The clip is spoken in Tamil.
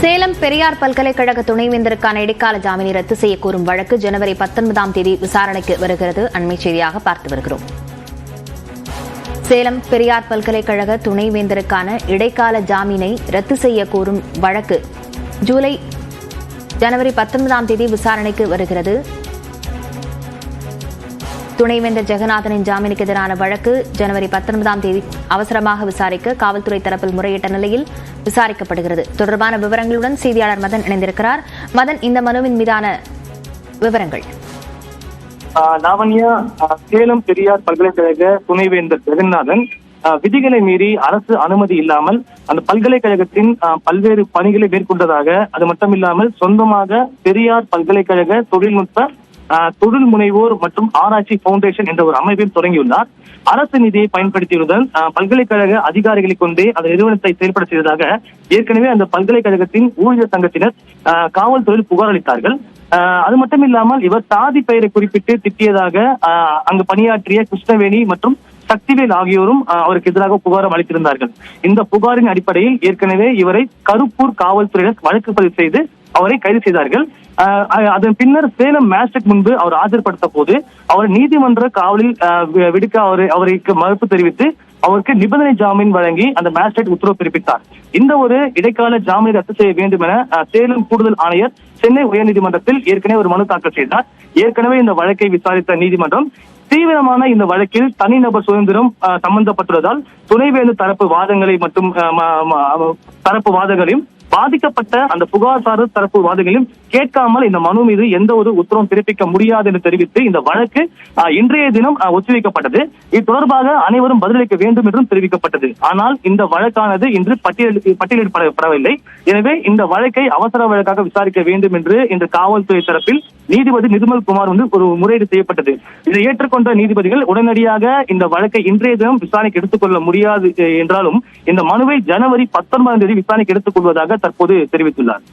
சேலம் பெரியார் பல்கலைக்கழக துணைவேந்தருக்கான இடைக்கால ஜாமீனை ரத்து செய்ய கோரும் வழக்கு ஜனவரி 19ஆம் தேதி விசாரணைக்கு வருகிறது. அண்மை செய்தியாக பார்த்து வருகிறோம். சேலம் பெரியார் பல்கலைக்கழக துணைவேந்தருக்கான இடைக்கால ஜாமீனை ரத்து செய்ய கோரும் வழக்கு ஜனவரி 19ஆம் தேதி விசாரணைக்கு வருகிறது. துணைவேந்தர் ஜெகநாதனின் ஜாமீனுக்கு எதிரான வழக்கு ஜனவரி 19ஆம் தேதி அவசரமாக விசாரிக்க காவல்துறை தரப்பில் முறையிட்ட நிலையில் விசாரிக்கப்படுகிறது. தொடர்பான விவரங்களுடன் செய்தியாளர் மதன் இணைந்திருக்கிறார். மதன், இந்த மனுவின் மீதான விவரங்கள். லாவண்யா, சேலம் பெரியார் பல்கலைக்கழக துணைவேந்தர் ஜெகநாதன் விதிகளை மீறி அரசு அனுமதி இல்லாமல் அந்த பல்கலைக்கழகத்தின் பல்வேறு பணிகளை மேற்கொண்டதாக, அது மட்டுமில்லாமல் சொந்தமாக பெரியார் பல்கலைக்கழக தொழில் முனைவோர் மற்றும் ஆராய்ச்சி பவுண்டேஷன் என்ற ஒரு அமைப்பையும் தொடங்கியுள்ளார். அரசு நிதியை பயன்படுத்தியதுடன் பல்கலைக்கழக அதிகாரிகளை கொண்டே அந்த நிறுவனத்தை செயல்பட செய்ததாக ஏற்கனவே அந்த பல்கலைக்கழகத்தின் ஊழியர் சங்கத்தினர் காவல்துறையில் புகார் அளித்தார்கள். அது மட்டும் இல்லாமல் இவர் சாதி பெயரை குறிப்பிட்டு திட்டியதாக அங்கு பணியாற்றிய கிருஷ்ணவேணி மற்றும் சக்திவேல் ஆகியோரும் அவருக்கு எதிராக புகாரம் அளித்திருந்தார்கள். இந்த புகாரின் அடிப்படையில் ஏற்கனவே இவரை கருப்பூர் காவல்துறையினர் வழக்கு பதிவு செய்து அவரை கைது செய்தார்கள். அதன் பின்னர் சேலம் மேஜிஸ்ட்ரேட் முன்பு அவர் ஆஜர்படுத்த போது அவர் நீதிமன்ற காவலில் விடுக்க அவருக்கு மறுப்பு தெரிவித்து அவருக்கு நிபந்தனை ஜாமீன் வழங்கி அந்த மேஜிஸ்ட்ரேட் உத்தரவு பிறப்பித்தார். இந்த ஒரு இடைக்கால ஜாமீனை ரத்து செய்ய வேண்டும் என சேலம் கூடுதல் ஆணையர் சென்னை உயர்நீதிமன்றத்தில் ஏற்கனவே ஒரு மனு தாக்கல் செய்தார். ஏற்கனவே இந்த வழக்கை விசாரித்த நீதிமன்றம் தீவிரமான இந்த வழக்கில் தனிநபர் சுதந்திரம் சம்பந்தப்பட்டுள்ளதால் துணைவேந்தர் தரப்பு வாதங்களை மற்றும் தரப்பு வாதங்களையும் பாதிக்கப்பட்ட அந்த புகார்தாரர் தரப்பு வாதங்களையும் கேட்காமல் இந்த மனு மீது எந்த ஒரு உத்தரவும் பிறப்பிக்க முடியாது என்று தெரிவித்து இந்த வழக்கு இன்றைய தினம் ஒத்திவைக்கப்பட்டது. இது தொடர்பாக அனைவரும் பதிலளிக்க வேண்டும் என்றும் தெரிவிக்கப்பட்டது. ஆனால் இந்த வழக்கானது இன்று பட்டியலிடப்படவில்லை. எனவே இந்த வழக்கை அவசர வழக்காக விசாரிக்க வேண்டும் என்று இந்த காவல்துறை தரப்பில் நீதிபதி நிர்மல் குமார் ஒரு முறையீடு செய்யப்பட்டது. இதை ஏற்றுக்கொண்ட நீதிபதிகள் உடனடியாக இந்த வழக்கை இன்றைய தினம் விசாரணைக்கு எடுத்துக்கொள்ள முடியாது என்றாலும் இந்த மனுவை ஜனவரி 19ஆம் தேதி விசாரணைக்கு எடுத்துக் கொள்வதாக தற்போது தெரிவித்துள்ளார்.